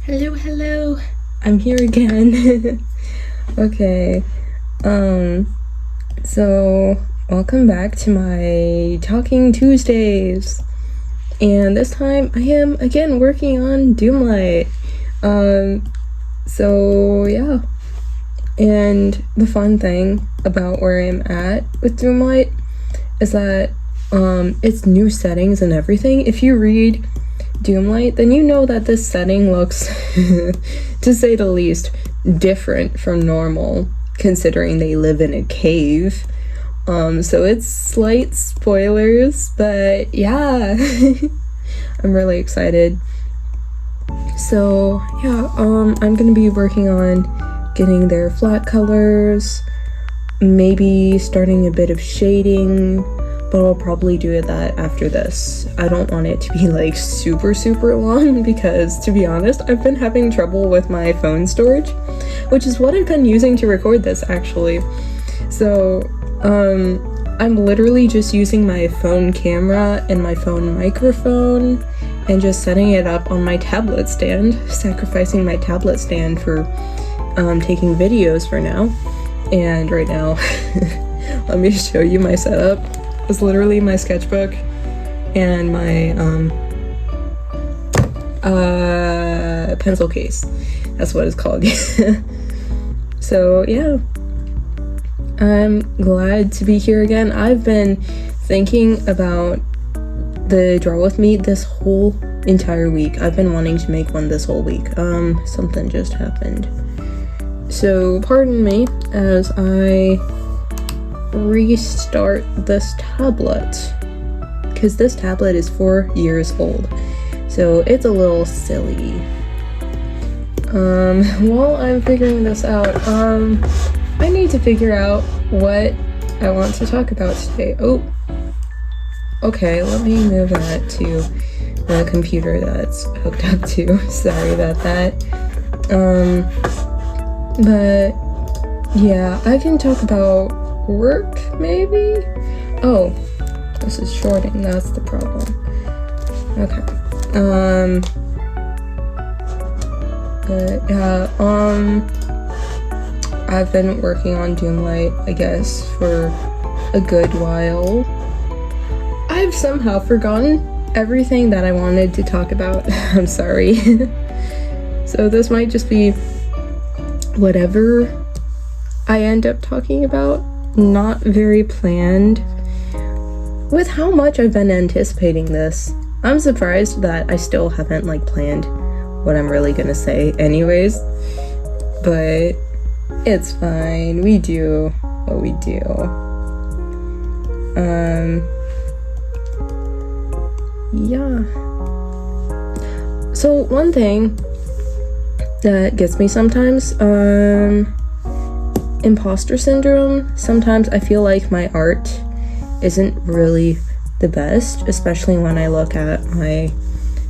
Hello. I'm here again. Okay. So welcome back to my Talking Tuesdays. And this time I am again working on Doomlight. So yeah. And the fun thing about where I'm at with Doomlight is that it's new settings and everything. If you read Doomlight, then you know that this setting looks, to say the least, different from normal, considering they live in a cave. So it's slight spoilers, but yeah, I'm really excited. So yeah, I'm gonna be working on getting their flat colors, maybe starting a bit of shading, but I'll probably do that after this. I don't want it to be like super long because, to be honest, I've been having trouble with my phone storage, which is what I've been using to record this actually. So I'm literally just using my phone camera and my phone microphone and just setting it up on my tablet stand, sacrificing my tablet stand for taking videos for now. And right now, let me show you my setup. It's literally my sketchbook and my pencil case. That's what it's called. So yeah, I'm glad to be here again. I've been thinking about the Draw With Me this whole entire week. I've been wanting to make one this whole week. Something just happened. So pardon me as I restart this tablet, because this tablet is 4 years old, so it's a little silly. While I'm figuring this out, I need to figure out what I want to talk about today. Oh, okay, let me move that to the computer that's hooked up to. Sorry about that. But yeah, I can talk about work, maybe? Oh, this is shorting, that's the problem. Okay. But yeah, I've been working on Doomlight, I guess, for a good while. I've somehow forgotten everything that I wanted to talk about. I'm sorry. So this might just be whatever I end up talking about. Not very planned. With how much I've been anticipating this, I'm surprised that I still haven't planned what I'm really gonna say anyways, but it's fine. We do what we do. Yeah. So one thing that gets me sometimes, imposter syndrome. Sometimes I feel like my art isn't really the best, especially when I look at my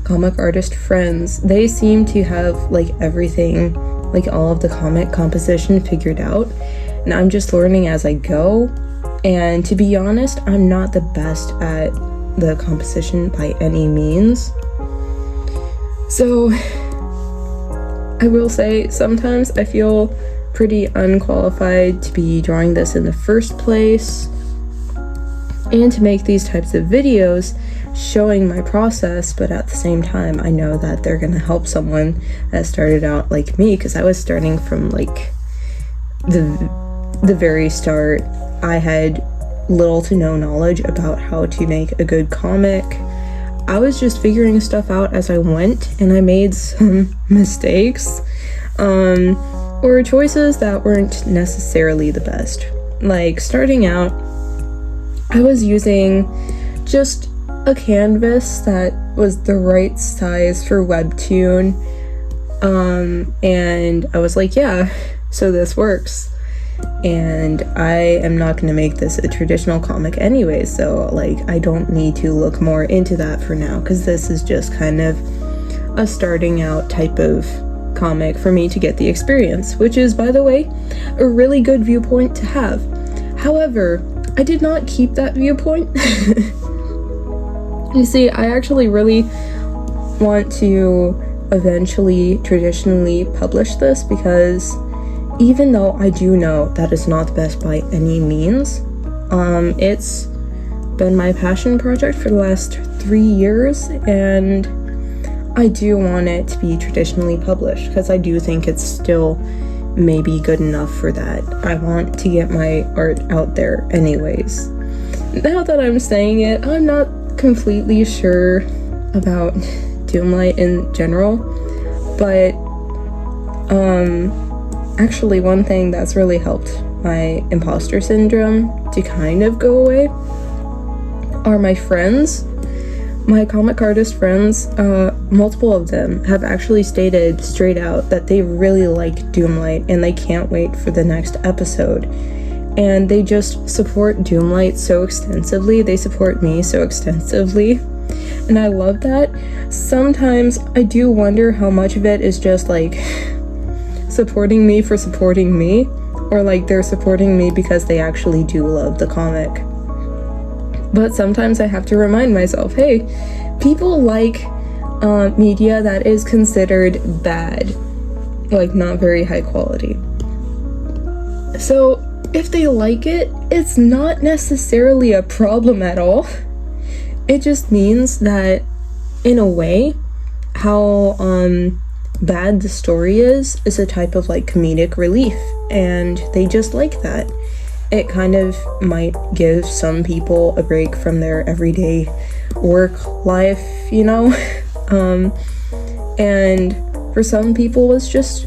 comic artist friends. They seem to have everything, all of the comic composition figured out, and I'm just learning as I go. And to be honest, I'm not the best at the composition by any means. So I will say sometimes I feel pretty unqualified to be drawing this in the first place, and to make these types of videos showing my process, but at the same time I know that they're gonna help someone that started out like me, because I was starting from the very start. I had little to no knowledge about how to make a good comic. I was just figuring stuff out as I went, and I made some mistakes, or choices that weren't necessarily the best. Starting out, I was using just a canvas that was the right size for webtoon, and I was like, yeah, so this works. And I am not going to make this a traditional comic anyway, so I don't need to look more into that for now, because this is just kind of a starting out type of comic for me to get the experience, which is, by the way, a really good viewpoint to have. However, I did not keep that viewpoint. You see, I actually really want to eventually traditionally publish this, because even though I do know that it's not the best by any means, it's been my passion project for the last 3 years, and I do want it to be traditionally published because I do think it's still maybe good enough for that. I want to get my art out there anyways. Now that I'm saying it, I'm not completely sure about Doomlight in general, but actually one thing that's really helped my imposter syndrome to kind of go away are my friends. My comic artist friends, multiple of them have actually stated straight out that they really like Doomlight and they can't wait for the next episode. And they just support Doomlight so extensively. They support me so extensively. And I love that. Sometimes I do wonder how much of it is just like supporting me for supporting me, or like they're supporting me because they actually do love the comic. But sometimes I have to remind myself, hey, people like media that is considered bad, like not very high quality. So if they like it, it's not necessarily a problem at all. It just means that, in a way, how bad the story is a type of like comedic relief, and they just like that. It kind of might give some people a break from their everyday work life, you know? And for some people, it's just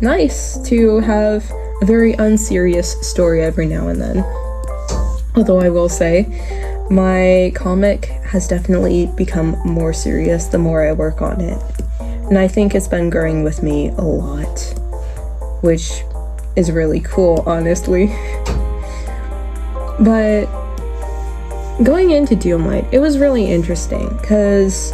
nice to have a very unserious story every now and then. Although I will say, my comic has definitely become more serious the more I work on it. And I think it's been growing with me a lot, which is really cool, honestly. But going into Doomlight, it was really interesting because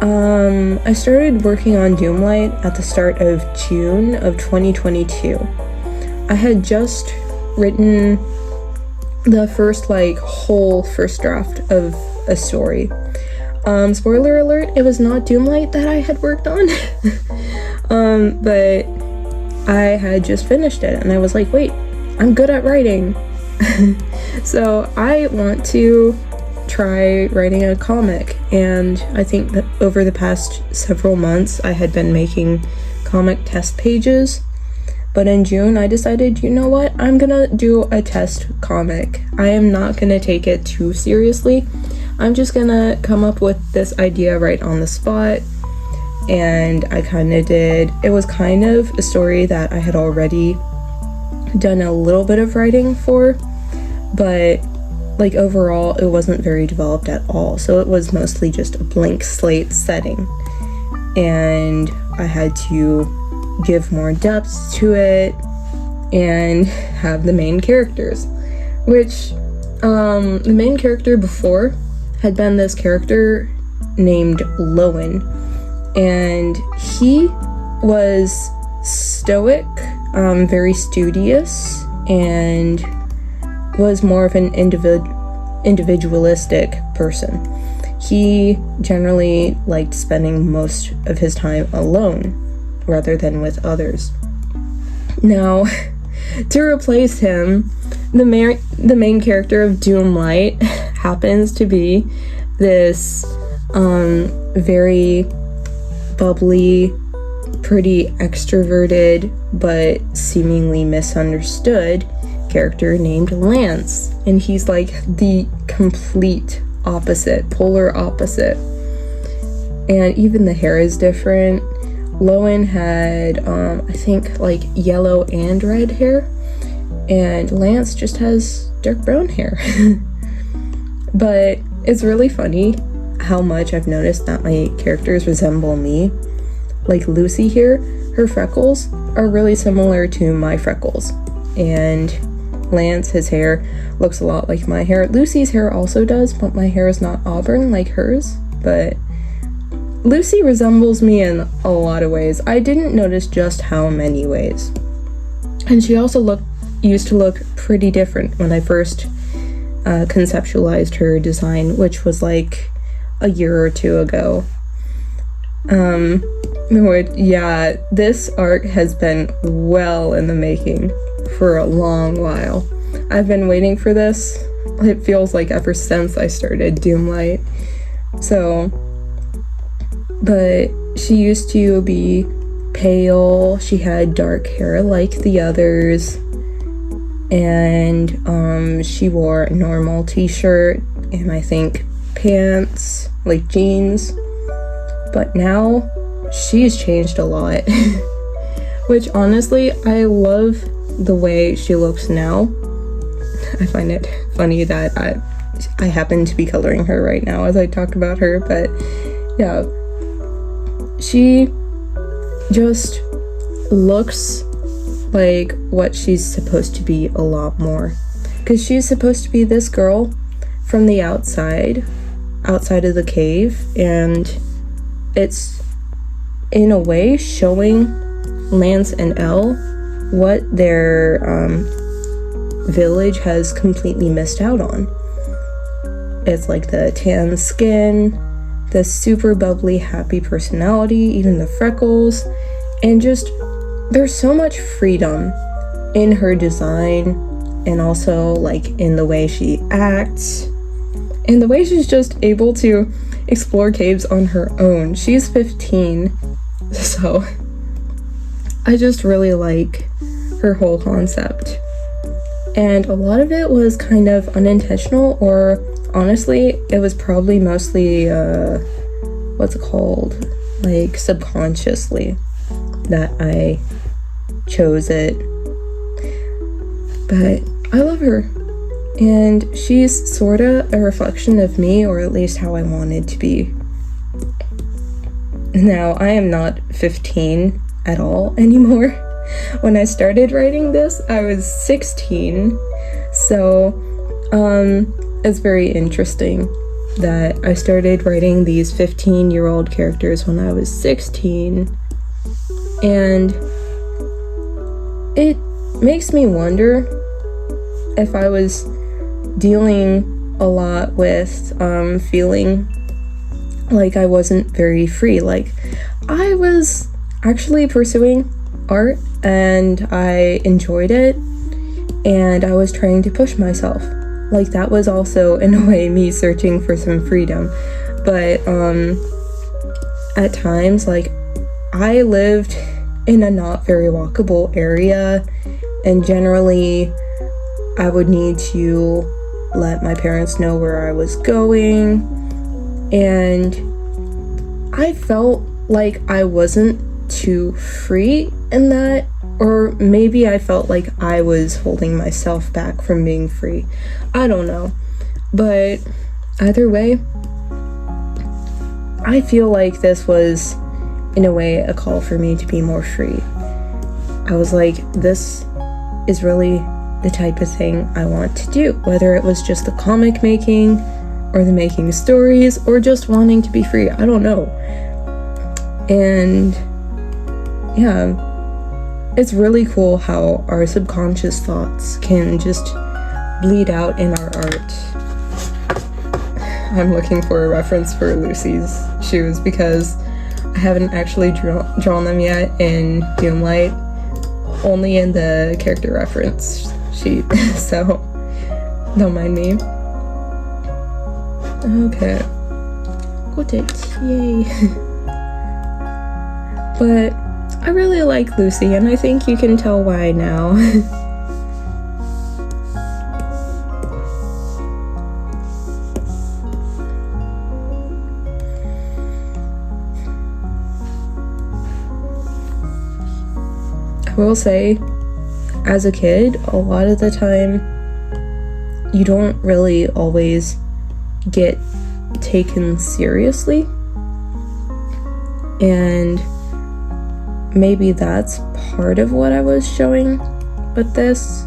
I started working on Doomlight at the start of June of 2022. I had just written the first draft of a story. Spoiler alert, it was not Doomlight that I had worked on. But I had just finished it and I was like, wait, I'm good at writing. So I want to try writing a comic, and I think that over the past several months I had been making comic test pages, but in June I decided, you know what, I'm gonna do a test comic. I am not gonna take it too seriously. I'm just gonna come up with this idea right on the spot, and I kind of did. It was kind of a story that I had already done a little bit of writing for, but like overall it wasn't very developed at all, so it was mostly just a blank slate setting, and I had to give more depth to it and have the main characters, which the main character before had been this character named Lowen, and he was stoic, very studious, and was more of an individualistic person. He generally liked spending most of his time alone rather than with others. Now, to replace him, the main character of Doomlight happens to be this very bubbly, pretty extroverted, but seemingly misunderstood character named Lance, and he's like the complete opposite, polar opposite, and even the hair is different. Lowen had I think like yellow and red hair, and Lance just has dark brown hair. But it's really funny how much I've noticed that my characters resemble me. Like Lucy here, her freckles are really similar to my freckles, and Lance, his hair looks a lot like my hair. Lucy's hair also does, but my hair is not auburn like hers. But Lucy resembles me in a lot of ways. I didn't notice just how many ways. And she also used to look pretty different when I first conceptualized her design, which was like a year or two ago. Yeah, this arc has been well in the making for a long while. I've been waiting for this, it feels like ever since I started Doomlight. So, but she used to be pale, she had dark hair like the others, and she wore a normal t-shirt and I think pants, like jeans. But now she's changed a lot. Which honestly, I love the way she looks now. I find it funny that I happen to be coloring her right now as I talk about her, but yeah, she just looks like what she's supposed to be a lot more, because she's supposed to be this girl from the outside of the cave, and it's in a way showing Lance and Elle what their village has completely missed out on. It's like the tan skin, the super bubbly, happy personality, even the freckles, and just there's so much freedom in her design, and also like in the way she acts, and the way she's just able to explore caves on her own. She's 15, so I just really like her whole concept. And a lot of it was kind of unintentional, or honestly, it was probably mostly, what's it called? Like subconsciously that I chose it. But I love her. And she's sorta a reflection of me, or at least how I wanted to be. Now, I am not 15 at all anymore. When I started writing this, I was 16. So, it's very interesting that I started writing these 15-year-old characters when I was 16. And it makes me wonder if I was dealing a lot with feeling like I wasn't very free. Like, I was actually pursuing art and I enjoyed it, and I was trying to push myself. Like, that was also in a way me searching for some freedom. But at times, like, I lived in a not very walkable area, and generally I would need to let my parents know where I was going, and I felt like I wasn't too free in that, or maybe I felt like I was holding myself back from being free. I don't know, but either way, I feel like this was in a way a call for me to be more free. I was like, this is really the type of thing I want to do, whether it was just the comic making or the making stories or just wanting to be free. I don't know. And yeah, it's really cool how our subconscious thoughts can just bleed out in our art. I'm looking for a reference for Lucy's shoes because I haven't actually drawn them yet in Doomlight, only in the character reference sheet, so don't mind me. Okay, got it, yay. But I really like Lucy, and I think you can tell why now. I will say, as a kid, a lot of the time, you don't really always get taken seriously. And maybe that's part of what I was showing with this.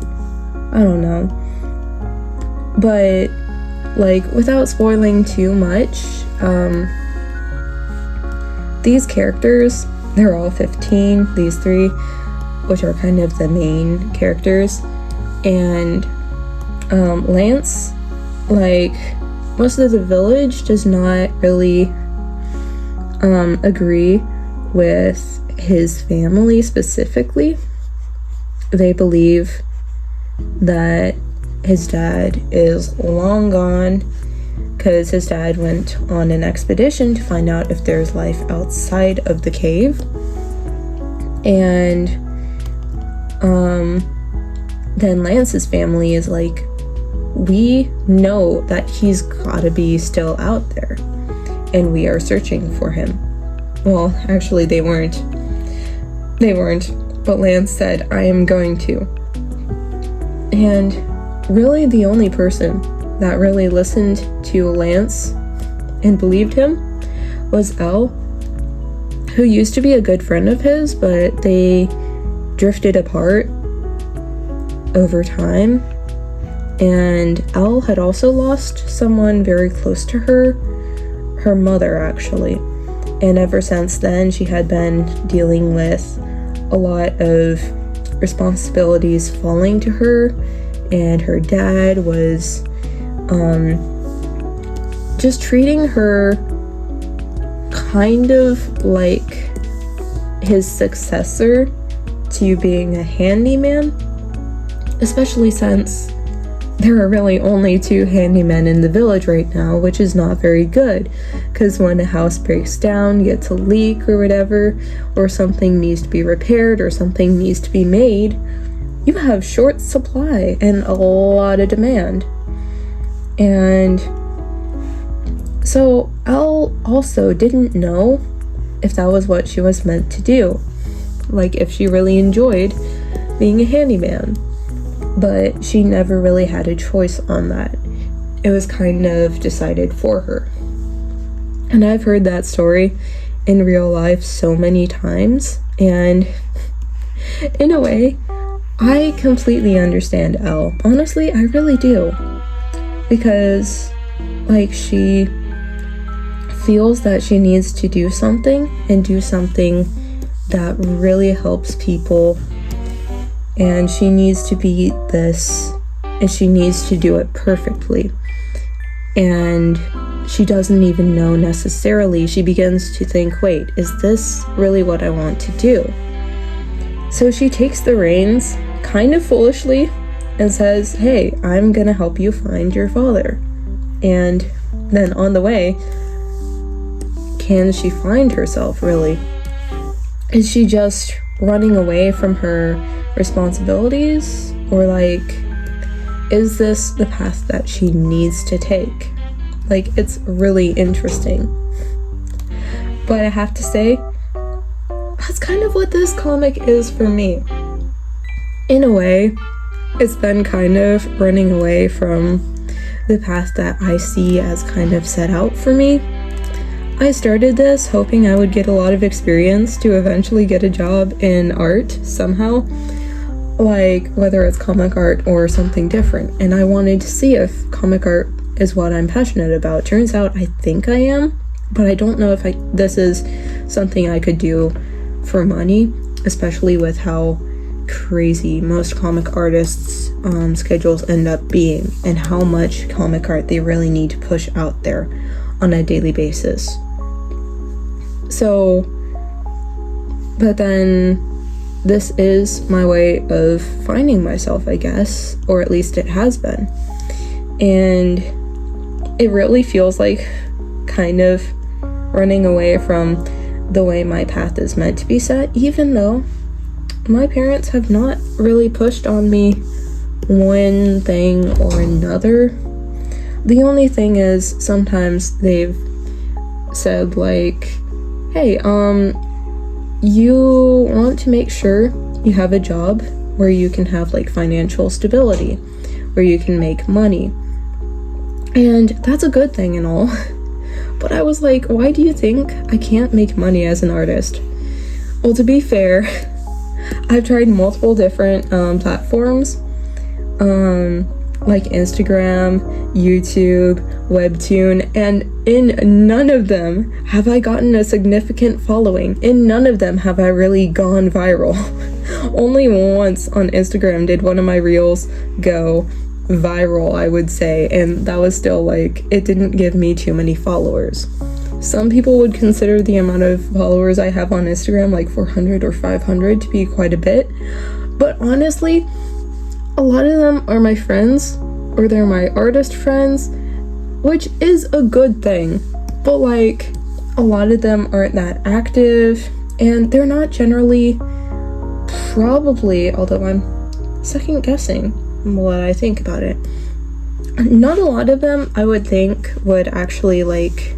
I don't know. But, like, without spoiling too much, these characters, they're all 15, these three, which are kind of the main characters. And Lance, like, most of the village does not really agree with his family specifically. They believe that his dad is long gone because his dad went on an expedition to find out if there's life outside of the cave. And then Lance's family is like, we know that he's gotta be still out there, and we are searching for him. Well, actually, they weren't, but Lance said, I am going to. And really the only person that really listened to Lance and believed him was Elle, who used to be a good friend of his, but they drifted apart over time. And Elle had also lost someone very close to her mother, actually. And ever since then, she had been dealing with a lot of responsibilities falling to her, and her dad was just treating her kind of like his successor to being a handyman, especially since there are really only 2 handymen in the village right now, which is not very good, because when a house breaks down, gets a leak or whatever, or something needs to be repaired or something needs to be made, you have short supply and a lot of demand. And so Elle also didn't know if that was what she was meant to do, like if she really enjoyed being a handyman. But she never really had a choice on that. It was kind of decided for her. And I've heard that story in real life so many times, and in a way, I completely understand Elle. Honestly, I really do. Because, like, she feels that she needs to do something, and do something that really helps people. And she needs to be this, and she needs to do it perfectly. And she doesn't even know necessarily. She begins to think, wait, is this really what I want to do? So she takes the reins, kind of foolishly, and says, hey, I'm gonna help you find your father. And then on the way, can she find herself, really? Is she just running away from her responsibilities, or like, is this the path that she needs to take? Like, it's really interesting. But I have to say, that's kind of what this comic is for me. In a way, it's been kind of running away from the path that I see as kind of set out for me. I started this hoping I would get a lot of experience to eventually get a job in art somehow, like whether it's comic art or something different, and I wanted to see if comic art is what I'm passionate about. Turns out I think I am, but I don't know if this is something I could do for money, especially with how crazy most comic artists' schedules end up being, and how much comic art they really need to push out there on a daily basis. So, but then this is my way of finding myself, I guess, or at least it has been. And it really feels like kind of running away from the way my path is meant to be set, even though my parents have not really pushed on me one thing or another. The only thing is, sometimes they've said like, hey, you want to make sure you have a job where you can have like financial stability, where you can make money. And that's a good thing and all. But I was like, why do you think I can't make money as an artist? Well, to be fair, I've tried multiple different platforms, like Instagram, YouTube, Webtoon, and in none of them have I gotten a significant following. In none of them have I really gone viral. Only once on Instagram did one of my reels go viral, I would say, and that was still like, it didn't give me too many followers. Some people would consider the amount of followers I have on Instagram, like 400 or 500, to be quite a bit. But honestly, a lot of them are my friends, or they're my artist friends, which is a good thing. But like, a lot of them aren't that active, and they're not generally, probably, although I'm second guessing what I think about it, not a lot of them I would think would actually like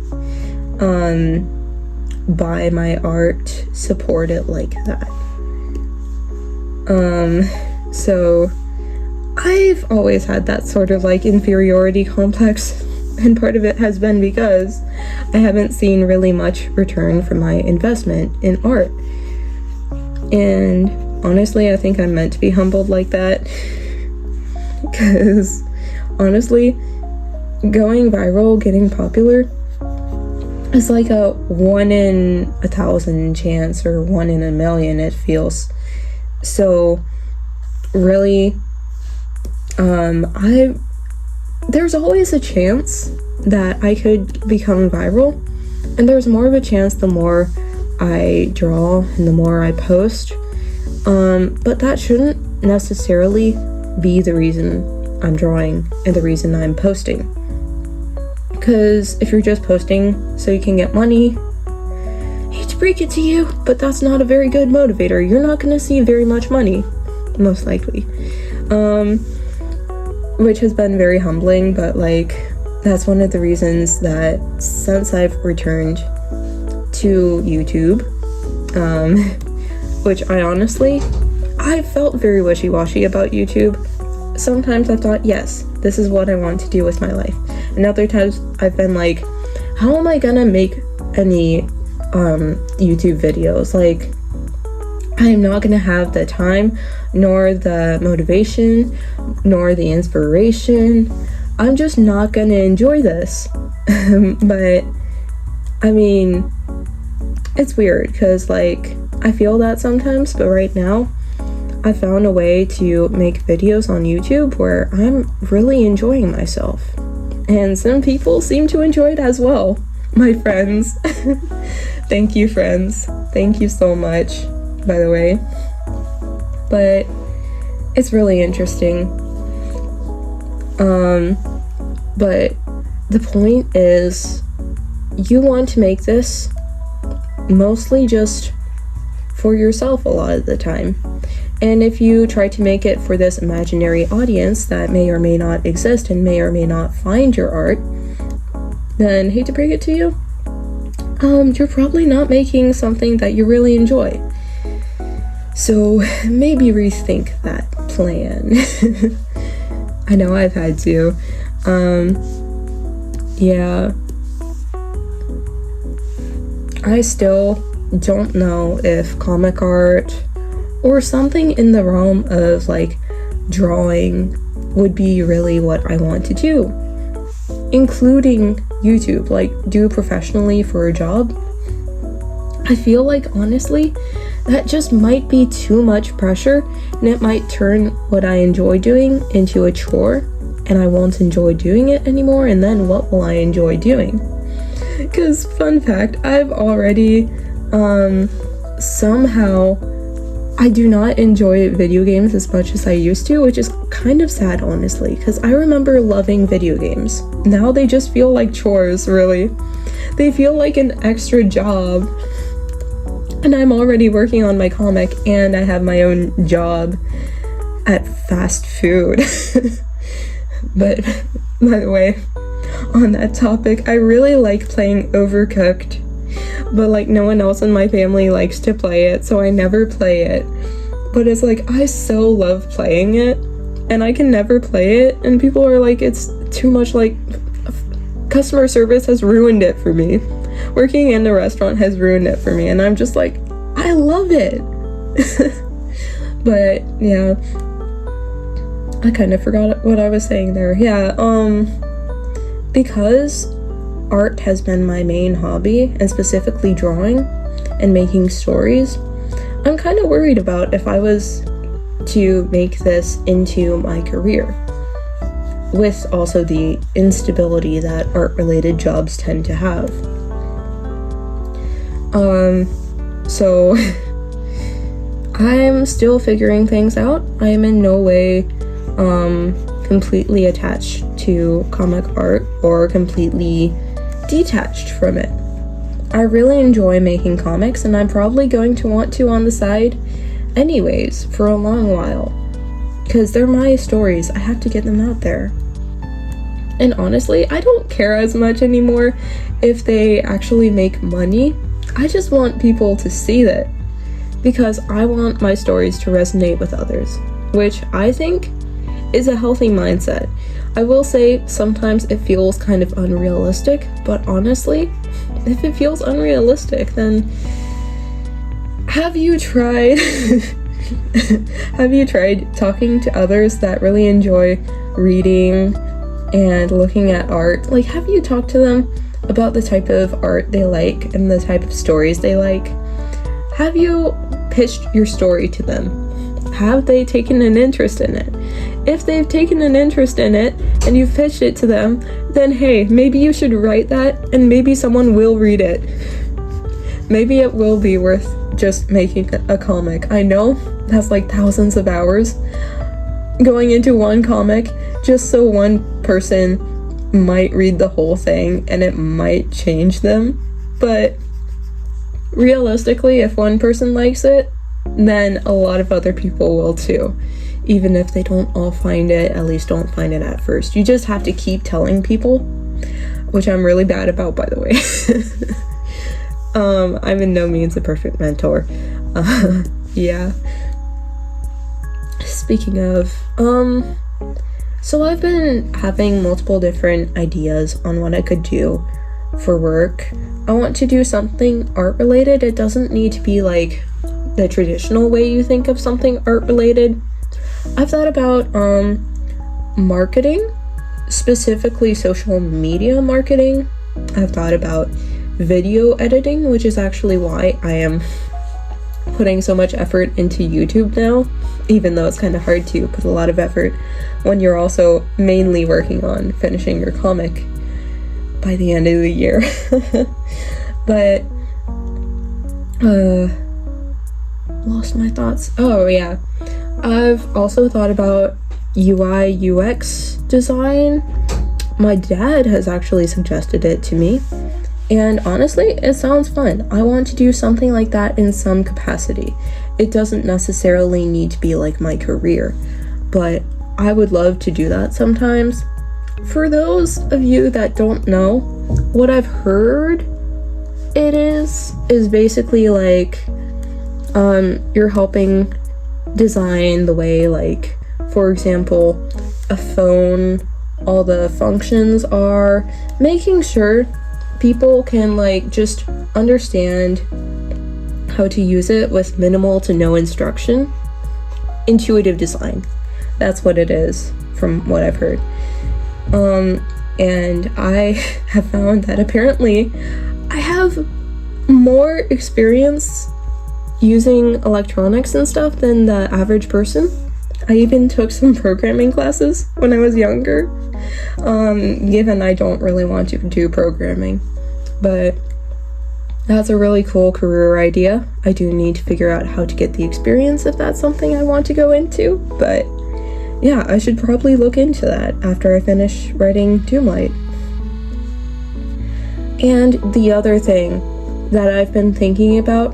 buy my art, support it like that. So I've always had that sort of like inferiority complex, and part of it has been because I haven't seen really much return from my investment in art. And honestly, I think I'm meant to be humbled like that, because honestly, going viral, getting popular, is like a 1 in 1,000 chance, or 1 in a million, it feels. So really, there's always a chance that I could become viral, and there's more of a chance the more I draw and the more I post, but that shouldn't necessarily be the reason I'm drawing and the reason I'm posting. Because if you're just posting so you can get money, I hate to break it to you, but that's not a very good motivator. You're not gonna see very much money, most likely. Which has been very humbling, but like, that's one of the reasons that since I've returned to YouTube, which I felt very wishy-washy about YouTube. Sometimes I thought, yes, this is what I want to do with my life. And other times I've been like, how am I gonna make any YouTube videos? Like, I am not gonna have the time, nor the motivation, nor the inspiration. I'm just not gonna enjoy this. But I mean, it's weird because like, I feel that sometimes, but right now I found a way to make videos on YouTube where I'm really enjoying myself. And some people seem to enjoy it as well. My friends. Thank you, friends. Thank you so much, by the way. But it's really interesting. But the point is, you want to make this mostly just for yourself a lot of the time. And if you try to make it for this imaginary audience that may or may not exist and may or may not find your art, then hate to break it to you, you're probably not making something that you really enjoy. So maybe rethink that plan. I know I've had to. Yeah. I still don't know if comic art or something in the realm of like drawing would be really what I want to do, including YouTube, like do professionally for a job. I feel like honestly that just might be too much pressure, and it might turn what I enjoy doing into a chore, and I won't enjoy doing it anymore, and then what will I enjoy doing? Because fun fact, I've already somehow I do not enjoy video games as much as I used to, which is kind of sad, honestly, because I remember loving video games. Now they just feel like chores, really. They feel like an extra job. And I'm already working on my comic, and I have my own job at fast food. But, by the way, on that topic, I really like playing Overcooked. But like no one else in my family likes to play it, so I never play it. But it's like, I so love playing it, and I can never play it, and people are like, it's too much, like, customer service has ruined it for me. Working in a restaurant has ruined it for me, and I'm just like, I love it. But yeah, I kind of forgot what I was saying there. Yeah, because art has been my main hobby, and specifically drawing and making stories, I'm kind of worried about if I was to make this into my career, with also the instability that art-related jobs tend to have. So I'm still figuring things out. I am in no way completely attached to comic art or completely detached from it. I really enjoy making comics, and I'm probably going to want to on the side anyways for a long while, because they're my stories. I have to get them out there. And honestly, I don't care as much anymore if they actually make money. I just want people to see that, because I want my stories to resonate with others, which I think is a healthy mindset. I will say sometimes it feels kind of unrealistic, but honestly, if it feels unrealistic, then have you tried talking to others that really enjoy reading and looking at art? Like, have you talked to them about the type of art they like and the type of stories they like? Have you pitched your story to them? Have they taken an interest in it? If they've taken an interest in it and you've pitched it to them, then hey, maybe you should write that and maybe someone will read it. Maybe it will be worth just making a comic. I know that's like thousands of hours going into one comic just so one person might read the whole thing and it might change them. But realistically, if one person likes it, then a lot of other people will too. Even if they don't all find it, at least don't find it at first. You just have to keep telling people, which I'm really bad about, by the way. I'm in no means a perfect mentor. Yeah. Speaking of, so I've been having multiple different ideas on what I could do for work. I want to do something art related. It doesn't need to be like the traditional way you think of something art related. I've thought about marketing, specifically social media marketing. I've thought about video editing, which is actually why I am putting so much effort into YouTube now, even though it's kind of hard to put a lot of effort when you're also mainly working on finishing your comic by the end of the year. But lost my thoughts. Oh yeah, I've also thought about UI UX design. My dad has actually suggested it to me, and honestly, it sounds fun. I want to do something like that in some capacity. It doesn't necessarily need to be like my career, but I would love to do that sometimes. For those of you that don't know, what I've heard it is basically like you're helping design the way, like, for example, a phone, all the functions are, making sure people can like just understand how to use it with minimal to no instruction. Intuitive design, that's what it is from what I've heard. And I have found that apparently I have more experience using electronics and stuff than the average person. I even took some programming classes when I was younger, given I don't really want to do programming, but that's a really cool career idea. I do need to figure out how to get the experience if that's something I want to go into, but yeah, I should probably look into that after I finish writing Doomlight. And the other thing that I've been thinking about,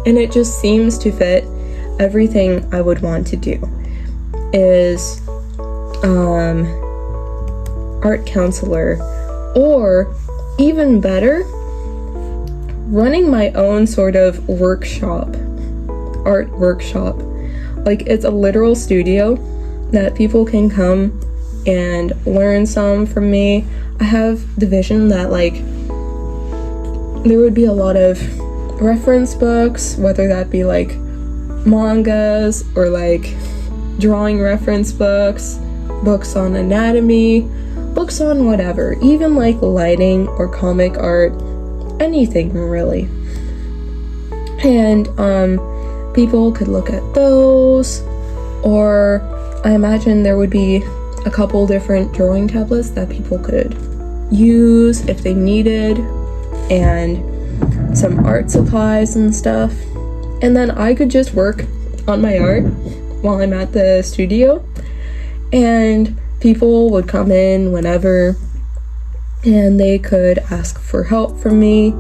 and it just seems to fit everything I would want to do, is art counselor, or even better, running my own sort of workshop, art workshop. Like, it's a literal studio that people can come and learn some from me. I have the vision that like there would be a lot of reference books, whether that be like mangas or like drawing reference books, books on anatomy, books on whatever, even like lighting or comic art, anything really. And people could look at those, or I imagine there would be a couple different drawing tablets that people could use if they needed, and some art supplies and stuff, and then I could just work on my art while I'm at the studio, and people would come in whenever and they could ask for help from me,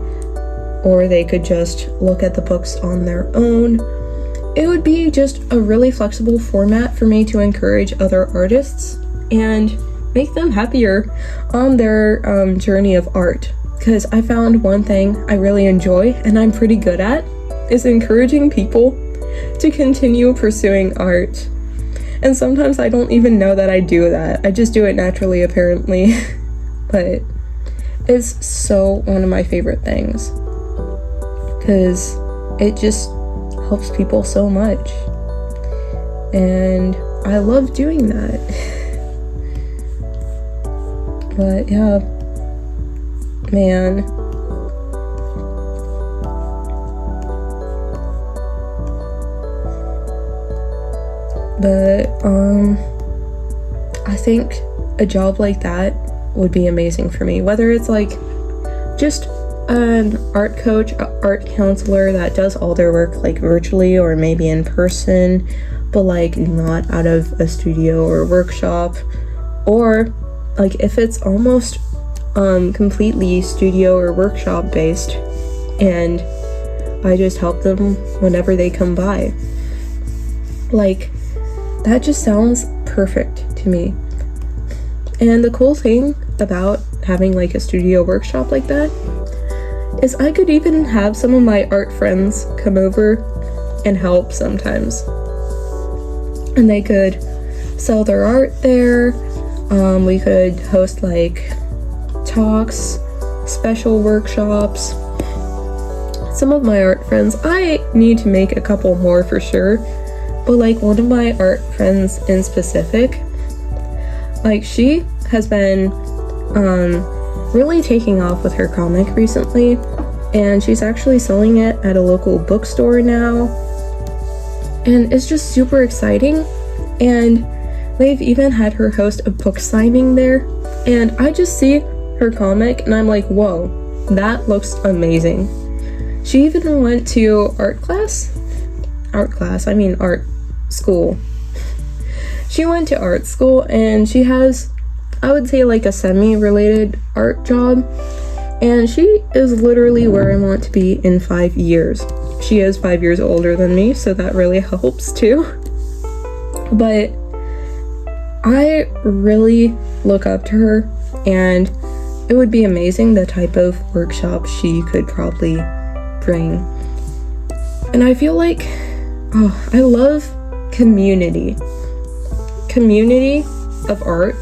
or they could just look at the books on their own. It would be just a really flexible format for me to encourage other artists and make them happier on their journey of art. Because I found one thing I really enjoy and I'm pretty good at is encouraging people to continue pursuing art. And sometimes I don't even know that I do that. I just do it naturally, apparently. But it's so one of my favorite things. Because it just helps people so much. And I love doing that. But yeah, man. But I think a job like that would be amazing for me. Whether it's like just an art coach, an art counselor that does all their work like virtually or maybe in person, but like not out of a studio or workshop, or like if it's almost completely studio or workshop based and I just help them whenever they come by. Like, that just sounds perfect to me. And the cool thing about having like a studio workshop like that is I could even have some of my art friends come over and help sometimes. And they could sell their art there. We could host like talks, special workshops. Some of my art friends, I need to make a couple more for sure, but like one of my art friends in specific, like she has been really taking off with her comic recently, and she's actually selling it at a local bookstore now, and it's just super exciting. And they've even had her host a book signing there, and I just see her comic and I'm like, whoa, that looks amazing. She even went to art school. She went to art school and she has, I would say, like a semi-related art job, and she is literally where I want to be in 5 years. She is 5 years older than me, so that really helps too. But I really look up to her, and it would be amazing the type of workshop she could probably bring. And I feel like, I love community. Community of art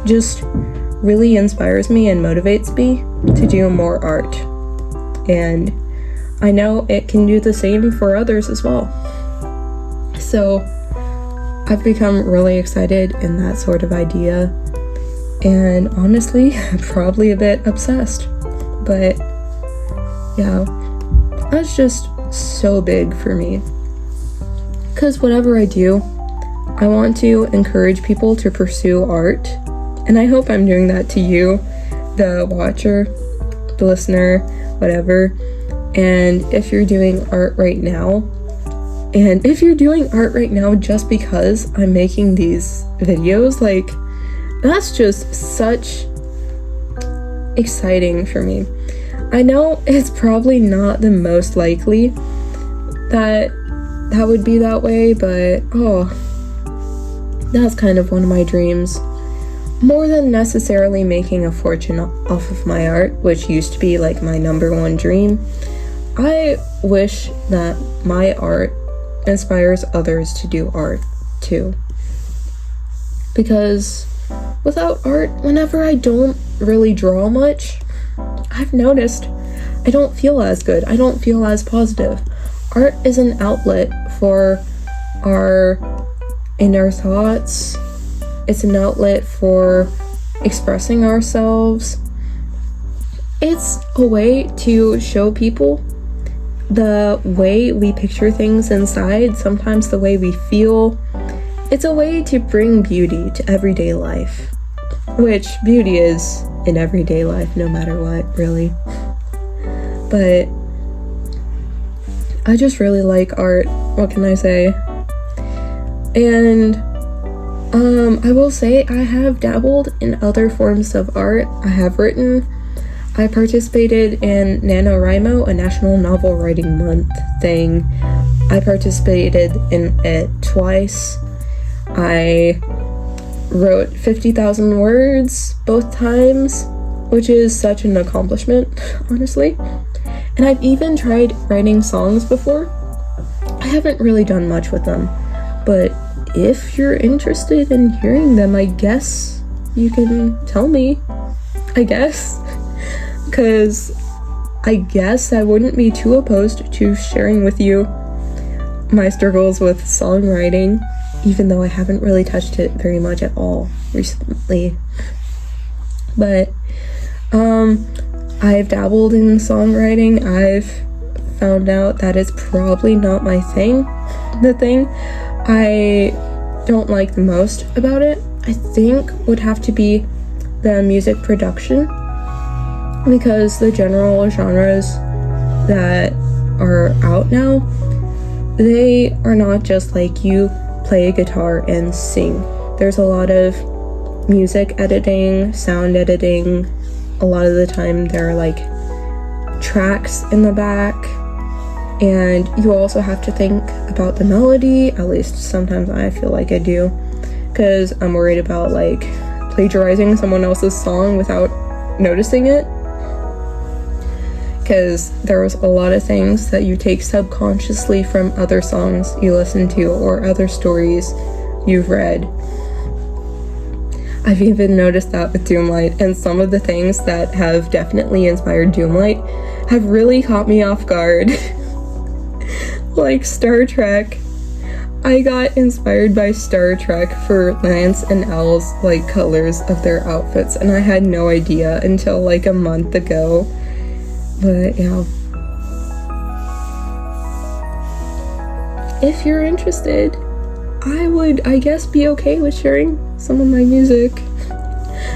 just really inspires me and motivates me to do more art. And I know it can do the same for others as well. So I've become really excited in that sort of idea, and honestly, probably a bit obsessed. But yeah, that's just so big for me. Because whatever I do, I want to encourage people to pursue art, and I hope I'm doing that to you, the watcher, the listener, whatever. And if you're doing art right now, just because I'm making these videos, like, that's just such exciting for me. I know it's probably not the most likely that would be that way, but that's kind of one of my dreams. More than necessarily making a fortune off of my art, which used to be like my number one dream, I wish that my art inspires others to do art too. Because without art, whenever I don't really draw much, I've noticed I don't feel as good. I don't feel as positive. Art is an outlet for our inner thoughts. It's an outlet for expressing ourselves. It's a way to show people the way we picture things inside, sometimes the way we feel. It's a way to bring beauty to everyday life, which beauty is in everyday life no matter what, really. But I just really like art. What can I say? And I will say I have dabbled in other forms of art. I have written. I participated in NaNoWriMo, a National Novel Writing Month thing. I participated in it twice. I wrote 50,000 words both times, which is such an accomplishment, honestly. And I've even tried writing songs before. I haven't really done much with them, but if you're interested in hearing them, I guess you can tell me, I guess. Because I guess I wouldn't be too opposed to sharing with you my struggles with songwriting, even though I haven't really touched it very much at all recently. But I've dabbled in songwriting. I've found out that it's probably not my thing. The thing I don't like the most about it, I think, would have to be the music production, because the general genres that are out now, they are not just like you play a guitar and sing. There's a lot of music editing, sound editing. A lot of the time there are like tracks in the back, and you also have to think about the melody. At least sometimes I feel like I do, because I'm worried about like plagiarizing someone else's song without noticing it, because there's a lot of things that you take subconsciously from other songs you listen to or other stories you've read. I've even noticed that with Doomlight, and some of the things that have definitely inspired Doomlight have really caught me off guard. Like Star Trek. I got inspired by Star Trek for Lance and Elle's like colors of their outfits, and I had no idea until like a month ago. But yeah. If you're interested, I would, I guess, be okay with sharing some of my music.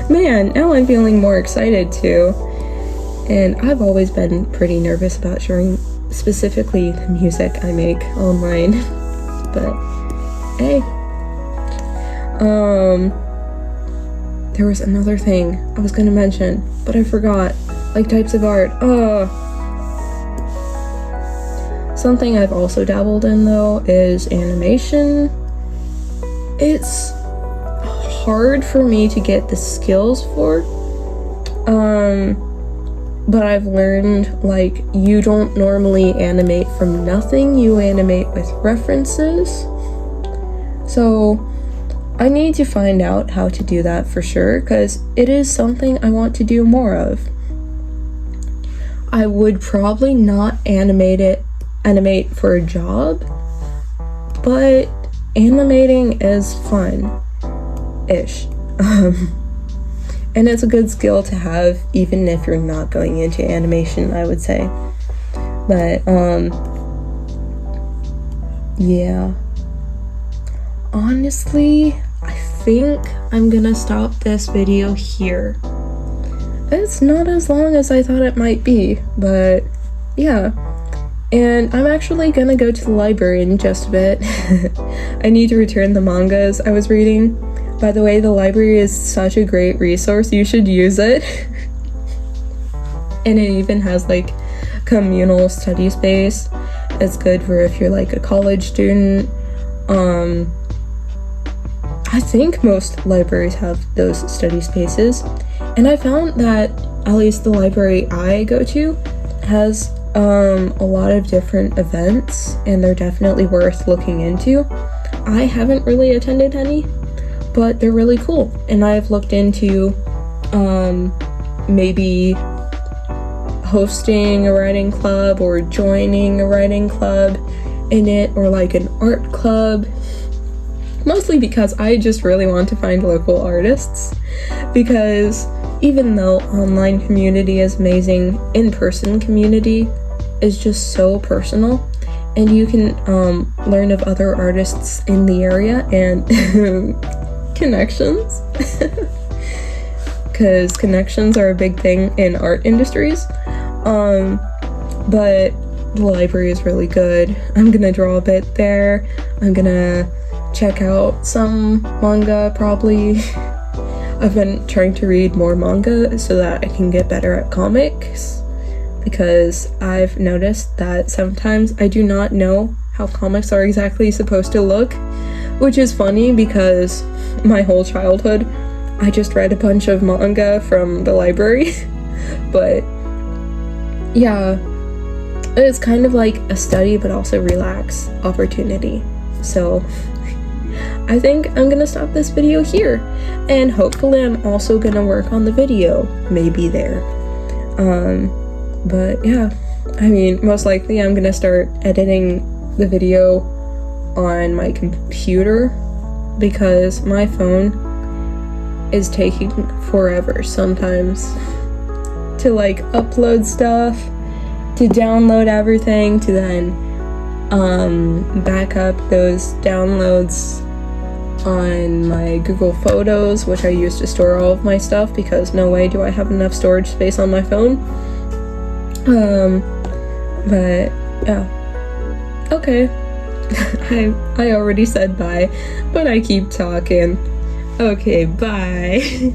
Man, now I'm feeling more excited too. And I've always been pretty nervous about sharing specifically the music I make online. But hey. There was another thing I was gonna mention, but I forgot. Like types of art. Something I've also dabbled in though is animation. It's hard for me to get the skills for. But I've learned like you don't normally animate from nothing, you animate with references. So I need to find out how to do that for sure, because it is something I want to do more of. I would probably not animate for a job, but animating is fun-ish. And it's a good skill to have, even if you're not going into animation, I would say. But, yeah. Honestly, I think I'm gonna stop this video here. It's not as long as I thought it might be, but yeah. And I'm actually gonna go to the library in just a bit. I need to return the mangas I was reading. By the way, the library is such a great resource. You should use it. And it even has like communal study space. It's good for if you're like a college student. I think most libraries have those study spaces. And I found that at least the library I go to has a lot of different events, and they're definitely worth looking into. I haven't really attended any, but they're really cool. And I've looked into maybe hosting a writing club or joining a writing club in it, or like an art club. Mostly because I just really want to find local artists, because even though online community is amazing, in-person community is just so personal, and you can learn of other artists in the area and connections, because connections are a big thing in art industries. But the library is really good. I'm gonna draw a bit there. I'm gonna check out some manga probably. I've been trying to read more manga so that I can get better at comics, because I've noticed that sometimes I do not know how comics are exactly supposed to look, which is funny because my whole childhood I just read a bunch of manga from the library. But yeah, it's kind of like a study but also relax opportunity. So I think I'm gonna stop this video here, and hopefully I'm also gonna work on the video, maybe there. But yeah, I mean, most likely I'm gonna start editing the video on my computer, because my phone is taking forever sometimes to like upload stuff, to download everything, to then back up those downloads on my Google Photos, which I use to store all of my stuff, because no way do I have enough storage space on my phone. But yeah, okay. I already said bye, but I keep talking. Okay, bye.